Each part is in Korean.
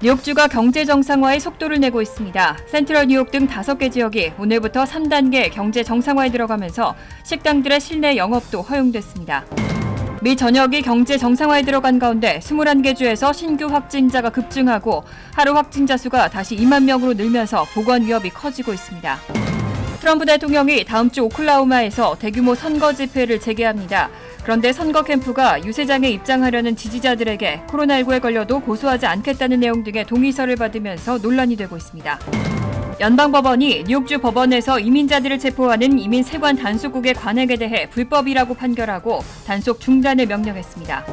뉴욕주가 경제 정상화의 속도를 내고 있습니다. 센트럴 뉴욕 등 5개 지역이 오늘부터 3단계 경제 정상화에 들어가면서 식당들의 실내 영업도 허용됐습니다. 미 전역이 경제 정상화에 들어간 가운데 21개 주에서 신규 확진자가 급증하고 하루 확진자 수가 다시 2만 명으로 늘면서 보건 위협이 커지고 있습니다. 트럼프 대통령이 다음 주 오클라호마에서 대규모 선거 집회를 재개합니다. 그런데 선거 캠프가 유세장에 입장하려는 지지자들에게 코로나19에 걸려도 고소하지 않겠다는 내용 등의 동의서를 받으면서 논란이 되고 있습니다. 연방법원이 뉴욕주 법원에서 이민자들을 체포하는 이민 세관 단속국의 관행에 대해 불법이라고 판결하고 단속 중단을 명령했습니다.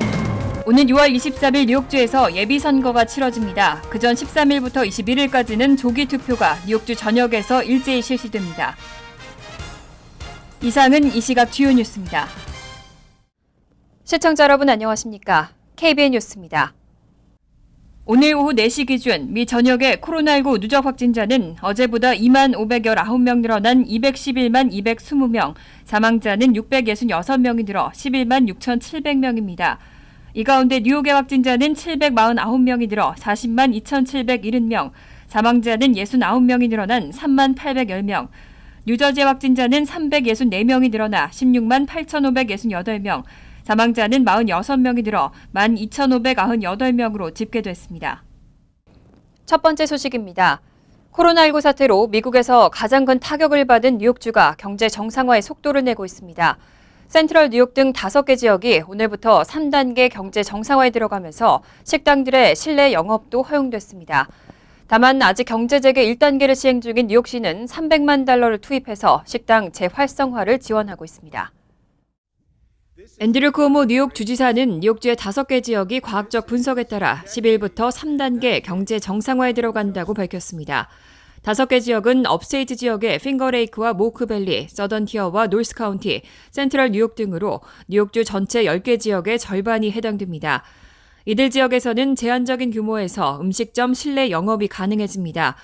오는 6월 23일 뉴욕주에서 예비선거가 치러집니다. 그전 13일부터 21일까지는 조기 투표가 뉴욕주 전역에서 일제히 실시됩니다. 이상은 이 시각 주요 뉴스입니다. 시청자 여러분 안녕하십니까? KBN 뉴스입니다. 오늘 오후 4시 기준 미 전역의 코로나19 누적 확진자는 어제보다 2만 519명 늘어난 211만 220명, 사망자는 666명이 늘어 11만 6,700명입니다. 이 가운데 뉴욕의 확진자는 749명이 늘어 40만 2,770명, 사망자는 69명이 늘어난 3만 810명, 뉴저지의 확진자는 364명이 늘어나 16만 8,568명, 사망자는 46명이 늘어 12,598명으로 집계됐습니다. 첫 번째 소식입니다. 코로나19 사태로 미국에서 가장 큰 타격을 받은 뉴욕주가 경제 정상화의 속도를 내고 있습니다. 센트럴 뉴욕 등 5개 지역이 오늘부터 3단계 경제 정상화에 들어가면서 식당들의 실내 영업도 허용됐습니다. 다만 아직 경제 재개 1단계를 시행 중인 뉴욕시는 300만 달러를 투입해서 식당 재활성화를 지원하고 있습니다. 앤드류 쿠오모 뉴욕 주지사는 뉴욕주의 5개 지역이 과학적 분석에 따라 10일부터 3단계 경제 정상화에 들어간다고 밝혔습니다. 5개 지역은 업스테이트 지역의 핑거레이크와 모크밸리, 서던티어와 노스카운티, 센트럴 뉴욕 등으로 뉴욕주 전체 10개 지역의 절반이 해당됩니다. 이들 지역에서는 제한적인 규모에서 음식점 실내 영업이 가능해집니다.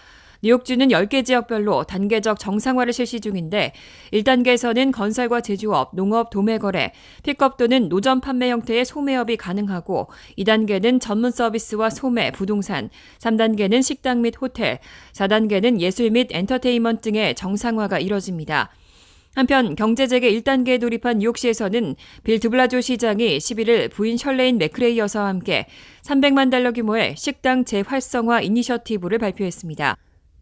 뉴욕주는 10개 지역별로 단계적 정상화를 실시 중인데 1단계에서는 건설과 제조업, 농업, 도매거래, 픽업 또는 노점 판매 형태의 소매업이 가능하고 2단계는 전문 서비스와 소매, 부동산, 3단계는 식당 및 호텔, 4단계는 예술 및 엔터테인먼트 등의 정상화가 이뤄집니다. 한편 경제재개 1단계에 돌입한 뉴욕시에서는 빌 드블라조 시장이 11일 부인 셜레인 맥크레이 여사와 함께 300만 달러 규모의 식당 재활성화 이니셔티브를 발표했습니다.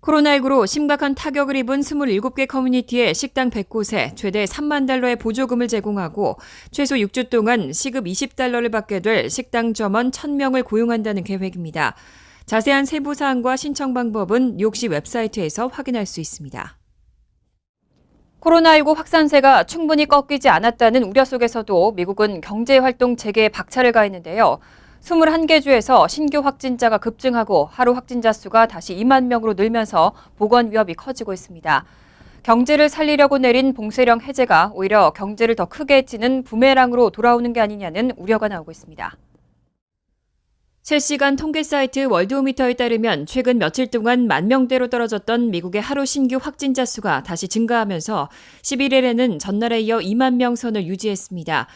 코로나19로 심각한 타격을 입은 27개 커뮤니티의 식당 100곳에 최대 3만 달러의 보조금을 제공하고 최소 6주 동안 시급 20달러를 받게 될 식당 점원 1,000명을 고용한다는 계획입니다. 자세한 세부 사항과 신청 방법은 뉴욕시 웹사이트에서 확인할 수 있습니다. 코로나19 확산세가 충분히 꺾이지 않았다는 우려 속에서도 미국은 경제활동 재개에 박차를 가했는데요. 21개 주에서 신규 확진자가 급증하고 하루 확진자 수가 다시 2만 명으로 늘면서 보건 위협이 커지고 있습니다. 경제를 살리려고 내린 봉쇄령 해제가 오히려 경제를 더 크게 해치는 부메랑으로 돌아오는 게 아니냐는 우려가 나오고 있습니다. 실시간 통계 사이트 월드오미터에 따르면 최근 며칠 동안 10,000명대로 떨어졌던 미국의 하루 신규 확진자 수가 다시 증가하면서 11일에는 전날에 이어 2만 명 선을 유지했습니다.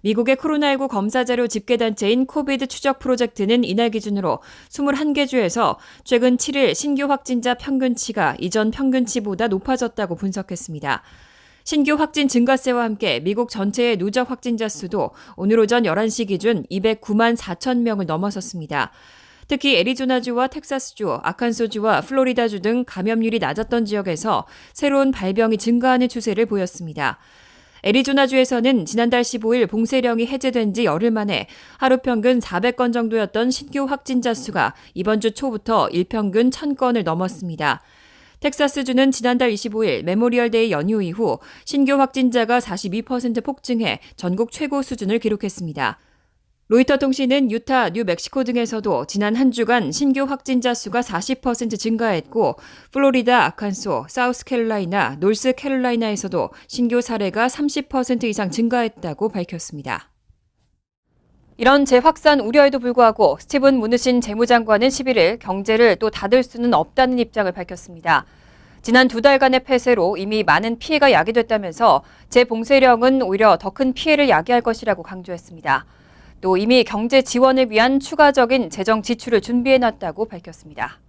미국의 코로나19 검사자료 집계단체인 코비드 추적 프로젝트는 이날 기준으로 21개 주에서 최근 7일 신규 확진자 평균치가 이전 평균치보다 높아졌다고 분석했습니다. 신규 확진 증가세와 함께 미국 전체의 누적 확진자 수도 오늘 오전 11시 기준 209만 4천 명을 넘어섰습니다. 특히 애리조나주와 텍사스주, 아칸소주와 플로리다주 등 감염률이 낮았던 지역에서 새로운 발병이 증가하는 추세를 보였습니다. 애리조나주에서는 지난달 15일 봉쇄령이 해제된 지 열흘 만에 하루 평균 400건 정도였던 신규 확진자 수가 이번 주 초부터 일평균 1,000건을 넘었습니다. 텍사스주는 지난달 25일 메모리얼데이 연휴 이후 신규 확진자가 42% 폭증해 전국 최고 수준을 기록했습니다. 로이터 통신은 유타, 뉴멕시코 등에서도 지난 한 주간 신규 확진자 수가 40% 증가했고 플로리다, 아칸소, 사우스캐롤라이나, 노스캐롤라이나에서도 신규 사례가 30% 이상 증가했다고 밝혔습니다. 이런 재확산 우려에도 불구하고 스티븐 무누신 재무장관은 11일 경제를 또 닫을 수는 없다는 입장을 밝혔습니다. 지난 2달간의 폐쇄로 이미 많은 피해가 야기됐다면서 재봉쇄령은 오히려 더 큰 피해를 야기할 것이라고 강조했습니다. 또 이미 경제 지원을 위한 추가적인 재정 지출을 준비해놨다고 밝혔습니다.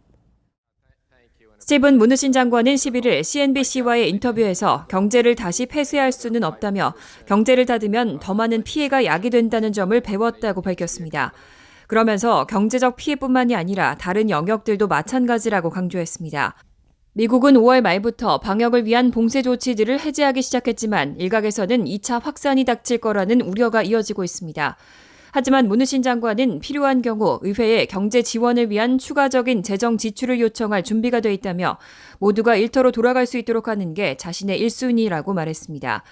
스티븐 무누신 장관은 11일 CNBC와의 인터뷰에서 경제를 다시 폐쇄할 수는 없다며 경제를 닫으면 더 많은 피해가 야기된다는 점을 배웠다고 밝혔습니다. 그러면서 경제적 피해뿐만이 아니라 다른 영역들도 마찬가지라고 강조했습니다. 미국은 5월 말부터 방역을 위한 봉쇄 조치들을 해제하기 시작했지만 일각에서는 2차 확산이 닥칠 거라는 우려가 이어지고 있습니다. 하지만 무누신 장관은 필요한 경우 의회에 경제 지원을 위한 추가적인 재정 지출을 요청할 준비가 돼 있다며 모두가 일터로 돌아갈 수 있도록 하는 게 자신의 1순위라고 말했습니다.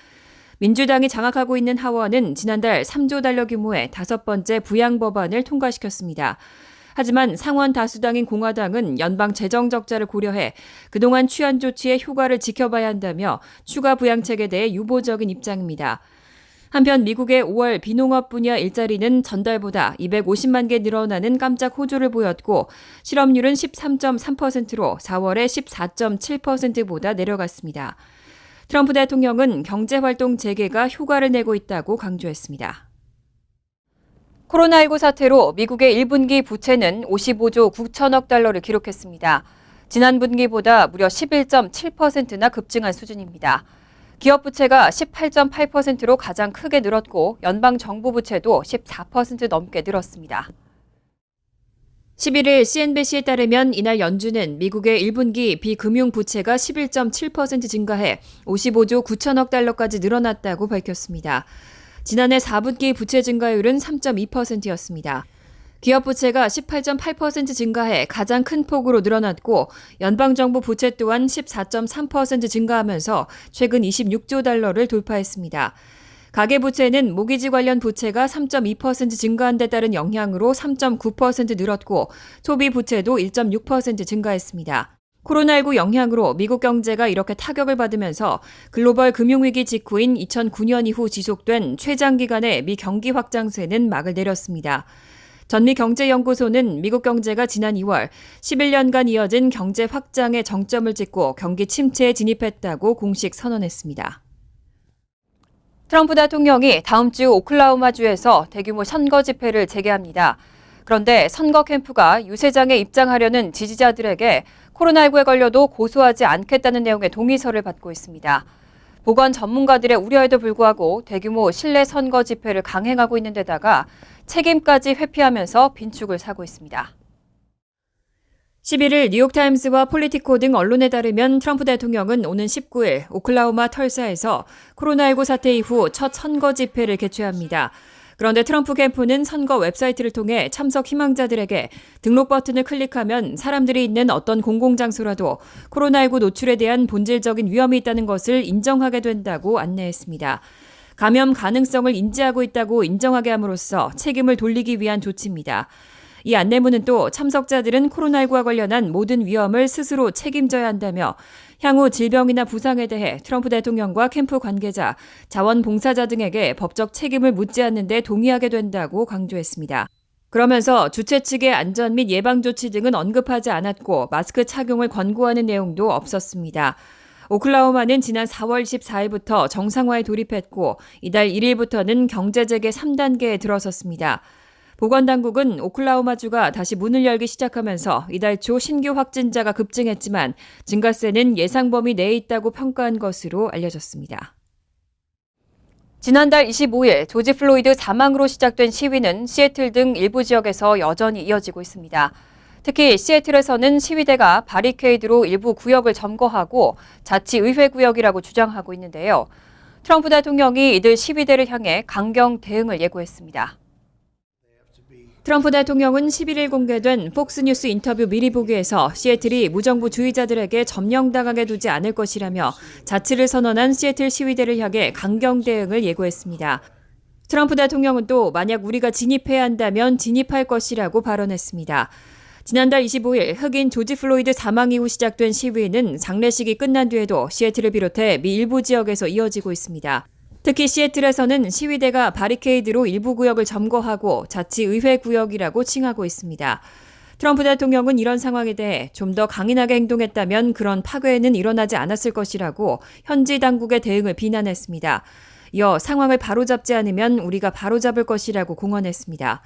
민주당이 장악하고 있는 하원은 지난달 3조 달러 규모의 5번째 부양 법안을 통과시켰습니다. 하지만 상원 다수당인 공화당은 연방 재정 적자를 고려해 그동안 취한 조치의 효과를 지켜봐야 한다며 추가 부양책에 대해 유보적인 입장입니다. 한편 미국의 5월 비농업 분야 일자리는 전달보다 250만 개 늘어나는 깜짝 호조를 보였고 실업률은 13.3%로 4월에 14.7%보다 내려갔습니다. 트럼프 대통령은 경제활동 재개가 효과를 내고 있다고 강조했습니다. 코로나19 사태로 미국의 1분기 부채는 55조 9천억 달러를 기록했습니다. 지난 분기보다 무려 11.7%나 급증한 수준입니다. 기업 부채가 18.8%로 가장 크게 늘었고 연방정부 부채도 14% 넘게 늘었습니다. 11일 CNBC에 따르면 이날 연준은 미국의 1분기 비금융 부채가 11.7% 증가해 55조 9천억 달러까지 늘어났다고 밝혔습니다. 지난해 4분기 부채 증가율은 3.2%였습니다. 기업 부채가 18.8% 증가해 가장 큰 폭으로 늘어났고 연방정부 부채 또한 14.3% 증가하면서 최근 26조 달러를 돌파했습니다. 가계부채는 모기지 관련 부채가 3.2% 증가한 데 따른 영향으로 3.9% 늘었고 소비 부채도 1.6% 증가했습니다. 코로나19 영향으로 미국 경제가 이렇게 타격을 받으면서 글로벌 금융위기 직후인 2009년 이후 지속된 최장기간의 미 경기 확장세는 막을 내렸습니다. 전미경제연구소는 미국 경제가 지난 2월 11년간 이어진 경제 확장의 정점을 찍고 경기 침체에 진입했다고 공식 선언했습니다. 트럼프 대통령이 다음 주 오클라호마주에서 대규모 선거 집회를 재개합니다. 그런데 선거 캠프가 유세장에 입장하려는 지지자들에게 코로나19에 걸려도 고소하지 않겠다는 내용의 동의서를 받고 있습니다. 보건 전문가들의 우려에도 불구하고 대규모 실내 선거 집회를 강행하고 있는 데다가 책임까지 회피하면서 빈축을 사고 있습니다. 11일 뉴욕타임스와 폴리티코 등 언론에 따르면 트럼프 대통령은 오는 19일 오클라호마 털사에서 코로나19 사태 이후 첫 선거 집회를 개최합니다. 그런데 트럼프 캠프는 선거 웹사이트를 통해 참석 희망자들에게 등록 버튼을 클릭하면 사람들이 있는 어떤 공공장소라도 코로나19 노출에 대한 본질적인 위험이 있다는 것을 인정하게 된다고 안내했습니다. 감염 가능성을 인지하고 있다고 인정하게 함으로써 책임을 돌리기 위한 조치입니다. 이 안내문은 또 참석자들은 코로나19와 관련한 모든 위험을 스스로 책임져야 한다며 향후 질병이나 부상에 대해 트럼프 대통령과 캠프 관계자, 자원봉사자 등에게 법적 책임을 묻지 않는 데 동의하게 된다고 강조했습니다. 그러면서 주최 측의 안전 및 예방 조치 등은 언급하지 않았고 마스크 착용을 권고하는 내용도 없었습니다. 오클라호마는 지난 4월 14일부터 정상화에 돌입했고 이달 1일부터는 경제재개 3단계에 들어섰습니다. 보건당국은 오클라호마주가 다시 문을 열기 시작하면서 이달 초 신규 확진자가 급증했지만 증가세는 예상 범위 내에 있다고 평가한 것으로 알려졌습니다. 지난달 25일 조지 플로이드 사망으로 시작된 시위는 시애틀 등 일부 지역에서 여전히 이어지고 있습니다. 특히 시애틀에서는 시위대가 바리케이드로 일부 구역을 점거하고 자치의회 구역이라고 주장하고 있는데요. 트럼프 대통령이 이들 시위대를 향해 강경 대응을 예고했습니다. 트럼프 대통령은 11일 공개된 폭스뉴스 인터뷰 미리 보기에서 시애틀이 무정부주의자들에게 점령당하게 두지 않을 것이라며 자치를 선언한 시애틀 시위대를 향해 강경 대응을 예고했습니다. 트럼프 대통령은 또 만약 우리가 진입해야 한다면 진입할 것이라고 발언했습니다. 지난달 25일 흑인 조지 플로이드 사망 이후 시작된 시위는 장례식이 끝난 뒤에도 시애틀을 비롯해 미 일부 지역에서 이어지고 있습니다. 특히 시애틀에서는 시위대가 바리케이드로 일부 구역을 점거하고 자치의회 구역이라고 칭하고 있습니다. 트럼프 대통령은 이런 상황에 대해 좀 더 강인하게 행동했다면 그런 파괴는 일어나지 않았을 것이라고 현지 당국의 대응을 비난했습니다. 이어 상황을 바로잡지 않으면 우리가 바로잡을 것이라고 공언했습니다.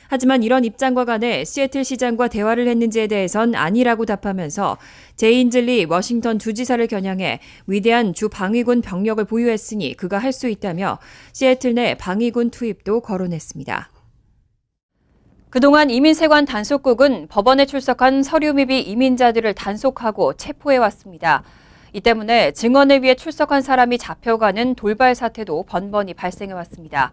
하지만 이런 입장과 관해 시애틀 시장과 대화를 했는지에 대해선 아니라고 답하면서 제인즐리 워싱턴 주지사를 겨냥해 위대한 주 방위군 병력을 보유했으니 그가 할 수 있다며 시애틀 내 방위군 투입도 거론했습니다. 그동안 이민세관 단속국은 법원에 출석한 서류 미비 이민자들을 단속하고 체포해왔습니다. 이 때문에 증언을 위해 출석한 사람이 잡혀가는 돌발 사태도 번번이 발생해왔습니다.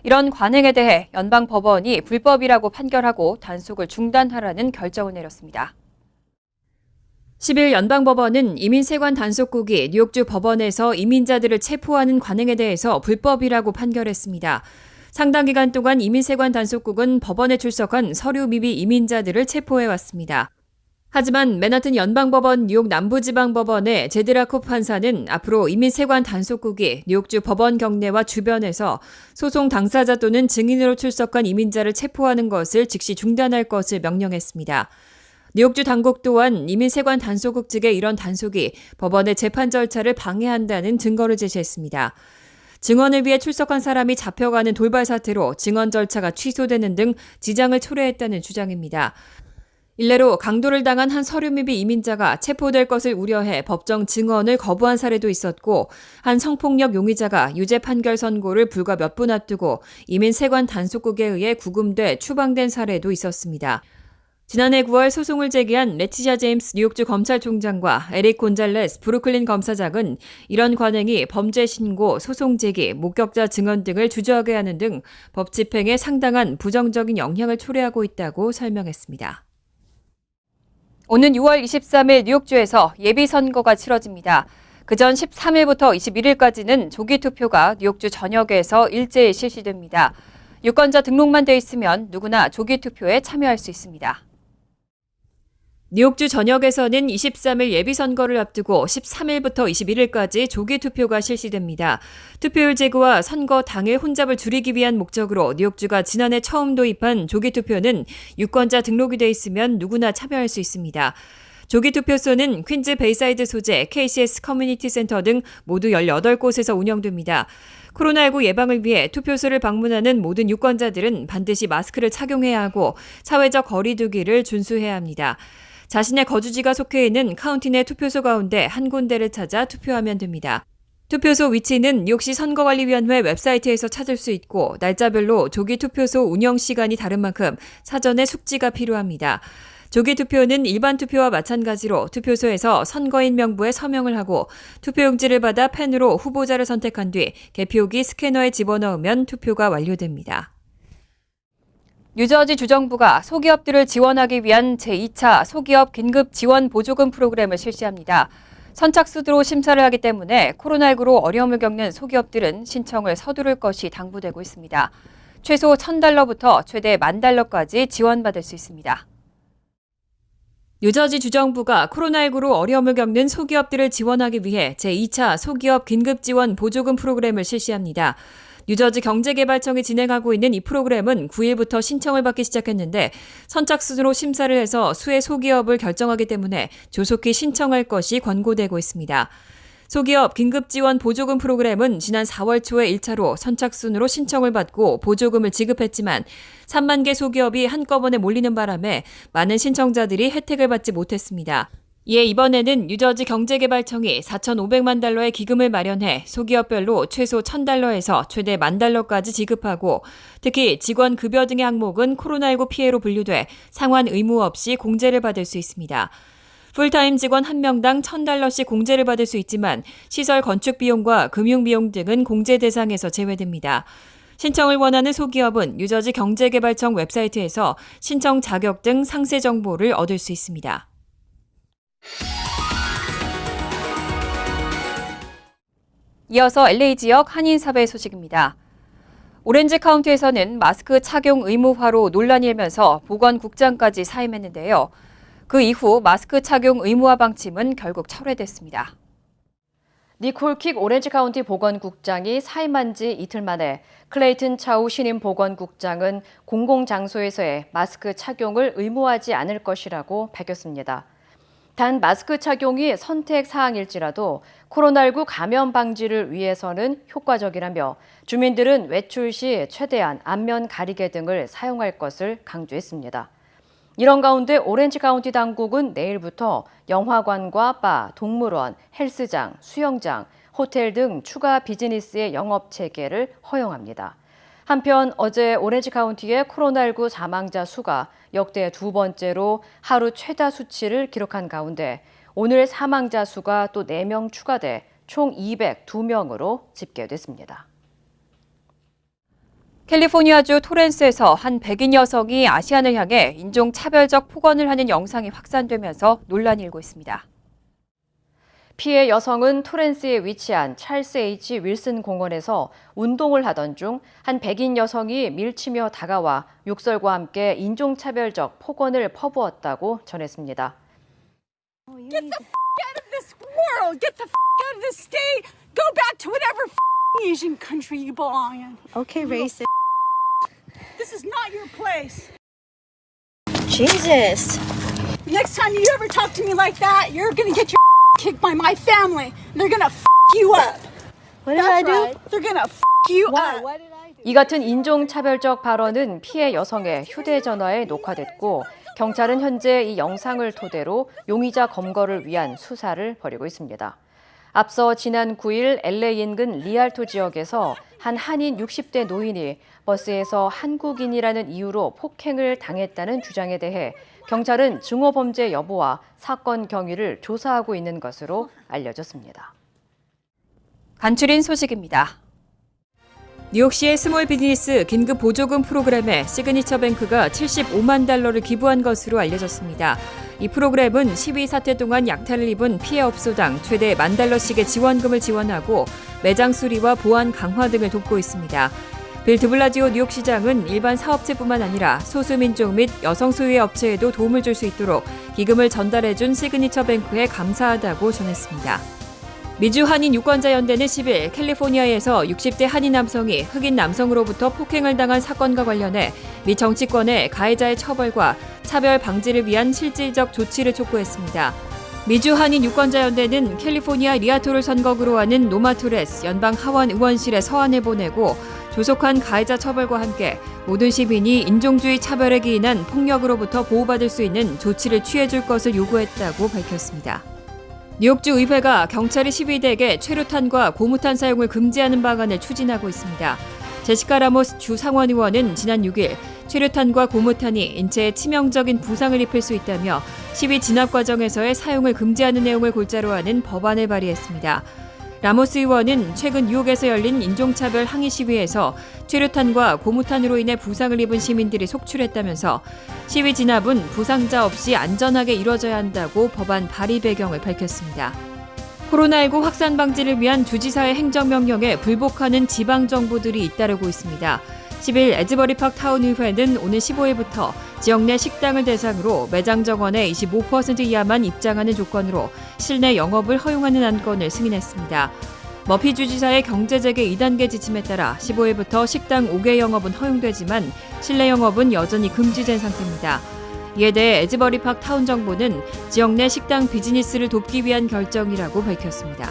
이런 관행에 대해 연방법원이 불법이라고 판결하고 단속을 중단하라는 결정을 내렸습니다. 10일 연방법원은 이민세관 단속국이 뉴욕주 법원에서 이민자들을 체포하는 관행에 대해서 불법이라고 판결했습니다. 상당 기간 동안 이민세관 단속국은 법원에 출석한 서류 미비 이민자들을 체포해왔습니다. 하지만 맨하튼 연방법원 뉴욕 남부지방법원의 제드라콥 판사는 앞으로 이민세관 단속국이 뉴욕주 법원 경내와 주변에서 소송 당사자 또는 증인으로 출석한 이민자를 체포하는 것을 즉시 중단할 것을 명령했습니다. 뉴욕주 당국 또한 이민세관 단속국 측의 이런 단속이 법원의 재판 절차를 방해한다는 증거를 제시했습니다. 증언을 위해 출석한 사람이 잡혀가는 돌발 사태로 증언 절차가 취소되는 등 지장을 초래했다는 주장입니다. 일례로 강도를 당한 한 서류 미비 이민자가 체포될 것을 우려해 법정 증언을 거부한 사례도 있었고 한 성폭력 용의자가 유죄 판결 선고를 불과 몇 분 앞두고 이민세관 단속국에 의해 구금돼 추방된 사례도 있었습니다. 지난해 9월 소송을 제기한 레티샤 제임스 뉴욕주 검찰총장과 에릭 곤잘레스 브루클린 검사장은 이런 관행이 범죄 신고, 소송 제기, 목격자 증언 등을 주저하게 하는 등 법 집행에 상당한 부정적인 영향을 초래하고 있다고 설명했습니다. 오는 6월 23일 뉴욕주에서 예비선거가 치러집니다. 그전 13일부터 21일까지는 조기투표가 뉴욕주 전역에서 일제히 실시됩니다. 유권자 등록만 돼 있으면 누구나 조기투표에 참여할 수 있습니다. 뉴욕주 전역에서는 23일 예비선거를 앞두고 13일부터 21일까지 조기투표가 실시됩니다. 투표율 제고와 선거 당일 혼잡을 줄이기 위한 목적으로 뉴욕주가 지난해 처음 도입한 조기투표는 유권자 등록이 돼 있으면 누구나 참여할 수 있습니다. 조기투표소는 퀸즈 베이사이드 소재 KCS 커뮤니티 센터 등 모두 18곳에서 운영됩니다. 코로나19 예방을 위해 투표소를 방문하는 모든 유권자들은 반드시 마스크를 착용해야 하고 사회적 거리 두기를 준수해야 합니다. 자신의 거주지가 속해 있는 카운티 내 투표소 가운데 한 군데를 찾아 투표하면 됩니다. 투표소 위치는 뉴욕시 선거관리위원회 웹사이트에서 찾을 수 있고 날짜별로 조기 투표소 운영 시간이 다른 만큼 사전에 숙지가 필요합니다. 조기 투표는 일반 투표와 마찬가지로 투표소에서 선거인 명부에 서명을 하고 투표용지를 받아 펜으로 후보자를 선택한 뒤 개표기 스캐너에 집어넣으면 투표가 완료됩니다. 뉴저지 주정부가 소기업들을 지원하기 위한 제2차 소기업 긴급 지원 보조금 프로그램을 실시합니다. 선착순으로 심사를 하기 때문에 코로나19로 어려움을 겪는 소기업들은 신청을 서두를 것이 당부되고 있습니다. 최소 $1,000부터 최대 $10,000까지 지원받을 수 있습니다. 뉴저지 주정부가 코로나19로 어려움을 겪는 소기업들을 지원하기 위해 제2차 소기업 긴급 지원 보조금 프로그램을 실시합니다. 뉴저지 경제개발청이 진행하고 있는 이 프로그램은 9일부터 신청을 받기 시작했는데 선착순으로 심사를 해서 수의 소기업을 결정하기 때문에 조속히 신청할 것이 권고되고 있습니다. 소기업 긴급지원 보조금 프로그램은 지난 4월 초에 1차로 선착순으로 신청을 받고 보조금을 지급했지만 3만 개 소기업이 한꺼번에 몰리는 바람에 많은 신청자들이 혜택을 받지 못했습니다. 이에 이번에는 뉴저지 경제개발청이 $4,500만 의 기금을 마련해 소기업별로 최소 $1,000에서 최대 $10,000까지 지급하고 특히 직원 급여 등의 항목은 코로나19 피해로 분류돼 상환 의무 없이 공제를 받을 수 있습니다. 풀타임 직원 1명당 $1,000씩 공제를 받을 수 있지만 시설 건축 비용과 금융 비용 등은 공제 대상에서 제외됩니다. 신청을 원하는 소기업은 뉴저지 경제개발청 웹사이트에서 신청 자격 등 상세 정보를 얻을 수 있습니다. 이어서 LA 지역 한인사회 소식입니다. 오렌지 카운티에서는 마스크 착용 의무화로 논란이 일면서 보건국장까지 사임했는데요. 그 이후 마스크 착용 의무화 방침은 결국 철회됐습니다. 니콜 킥 오렌지 카운티 보건국장이 사임한 지 이틀 만에 클레이튼 차우 신임 보건국장은 공공장소에서의 마스크 착용을 의무화하지 않을 것이라고 밝혔습니다. 단 마스크 착용이 선택 사항일지라도 코로나19 감염 방지를 위해서는 효과적이라며 주민들은 외출 시 최대한 안면 가리개 등을 사용할 것을 강조했습니다. 이런 가운데 오렌지 카운티 당국은 내일부터 영화관과 바, 동물원, 헬스장, 수영장, 호텔 등 추가 비즈니스의 영업 재개를 허용합니다. 한편 어제 오렌지 카운티의 코로나19 사망자 수가 역대 두 번째로 하루 최다 수치를 기록한 가운데 오늘 사망자 수가 또 4명 추가돼 총 202명으로 집계됐습니다. 캘리포니아주 토렌스에서 한 백인 여성이 아시안을 향해 인종차별적 폭언을 하는 영상이 확산되면서 논란이 일고 있습니다. 피해 여성은 토렌스에 위치한 찰스 H. 윌슨 공원에서 운동을 하던 중 한 백인 여성이 밀치며 다가와 욕설과 함께 인종차별적 폭언을 퍼부었다고 전했습니다. Get the f*** out of this world! Get the f*** out of this state! Go back to whatever f***ing Asian country you belong in. Okay, racist. This is not your place. Jesus. Next time you ever talk to me like that, you're gonna get your kicked by my family. And they're gonna you up. What did I That's do? right. They're gonna you up. What did I do? 이 같은 인종차별적 발언은 피해 여성의 휴대전화에 녹화됐고 경찰은 현재 이 영상을 토대로 용의자 검거를 위한 수사를 벌이고 있습니다. 앞서 지난 9일 LA 인근 리알토 지역에서 한 한인 60대 노인이 버스에서 한국인이라는 이유로 폭행을 당했다는 주장에 대해 경찰은 증오범죄 여부와 사건 경위를 조사하고 있는 것으로 알려졌습니다. 간추린 소식입니다. 뉴욕시의 스몰 비즈니스 긴급 보조금 프로그램에 시그니처 뱅크가 75만 달러를 기부한 것으로 알려졌습니다. 이 프로그램은 시위 사태 동안 약탈을 입은 피해 업소당 최대 $10,000씩의 지원금을 지원하고 매장 수리와 보안 강화 등을 돕고 있습니다. 빌 드블라지오 뉴욕시장은 일반 사업체뿐만 아니라 소수민족 및 여성 소유의 업체에도 도움을 줄 수 있도록 기금을 전달해준 시그니처 뱅크에 감사하다고 전했습니다. 미주 한인 유권자 연대는 10일 캘리포니아에서 60대 한인 남성이 흑인 남성으로부터 폭행을 당한 사건과 관련해 미 정치권의 가해자의 처벌과 차별 방지를 위한 실질적 조치를 촉구했습니다. 미주 한인 유권자 연대는 캘리포니아 리아토를 선거구로 하는 노마 토레스 연방 하원 의원실에 서한을 보내고 조속한 가해자 처벌과 함께 모든 시민이 인종주의 차별에 기인한 폭력으로부터 보호받을 수 있는 조치를 취해줄 것을 요구했다고 밝혔습니다. 뉴욕주 의회가 경찰이 시위대에게 최루탄과 고무탄 사용을 금지하는 방안을 추진하고 있습니다. 제시카 라모스 주 상원 의원은 지난 6일 최루탄과 고무탄이 인체에 치명적인 부상을 입힐 수 있다며 시위 진압 과정에서의 사용을 금지하는 내용을 골자로 하는 법안을 발의했습니다. 라모스 의원은 최근 뉴욕에서 열린 인종차별 항의 시위에서 최루탄과 고무탄으로 인해 부상을 입은 시민들이 속출했다면서 시위 진압은 부상자 없이 안전하게 이뤄져야 한다고 법안 발의 배경을 밝혔습니다. 코로나19 확산 방지를 위한 주지사의 행정명령에 불복하는 지방정부들이 잇따르고 있습니다. 10일 에즈버리팍 타운의회는 오늘 15일부터 지역 내 식당을 대상으로 매장 정원의 25% 이하만 입장하는 조건으로 실내 영업을 허용하는 안건을 승인했습니다. 머피 주지사의 경제재개 2단계 지침에 따라 15일부터 식당 5개 영업은 허용되지만 실내 영업은 여전히 금지된 상태입니다. 이에 대해 에즈버리팍 타운 정부는 지역 내 식당 비즈니스를 돕기 위한 결정이라고 밝혔습니다.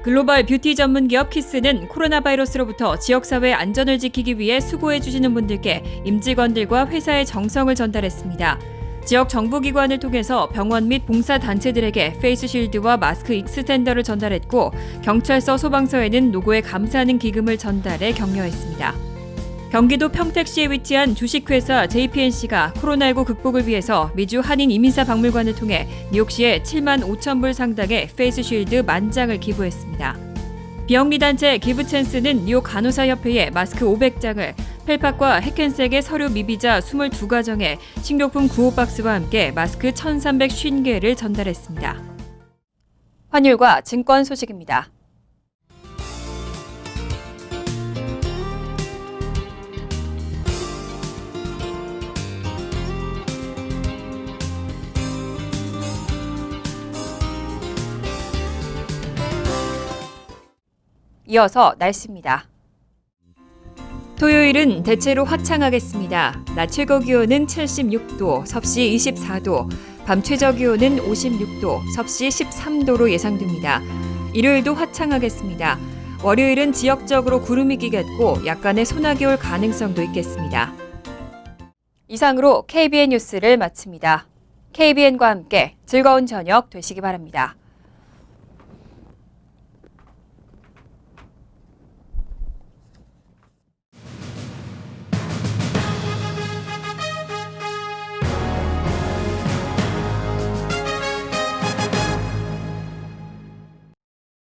글로벌 뷰티 전문 기업 키스는 코로나 바이러스로부터 지역사회 안전을 지키기 위해 수고해주시는 분들께 임직원들과 회사의 정성을 전달했습니다. 지역 정부기관을 통해서 병원 및 봉사단체들에게 페이스쉴드와 마스크 익스텐더를 전달했고 경찰서 소방서에는 노고에 감사하는 기금을 전달해 격려했습니다. 경기도 평택시에 위치한 주식회사 JPNC가 코로나19 극복을 위해서 미주 한인 이민사 박물관을 통해 뉴욕시에 7만 5천 불 상당의 페이스쉴드 10,000장을 기부했습니다. 비영리단체 기브챈스는 뉴욕 간호사협회에 마스크 500장을, 펠팍과 해켄색의 서류 미비자 22가정에 식료품 9호박스와 함께 마스크 1,350개를 전달했습니다. 환율과 증권 소식입니다. 이어서 날씨입니다. 토요일은 대체로 화창하겠습니다. 낮 최고 기온은 76도, 섭씨 24도, 밤 최저 기온은 56도, 섭씨 13도로 예상됩니다. 일요일도 화창하겠습니다. 월요일은 지역적으로 구름이 끼겠고 약간의 소나기 올 가능성도 있겠습니다. 이상으로 KBN 뉴스를 마칩니다. KBN과 함께 즐거운 저녁 되시기 바랍니다.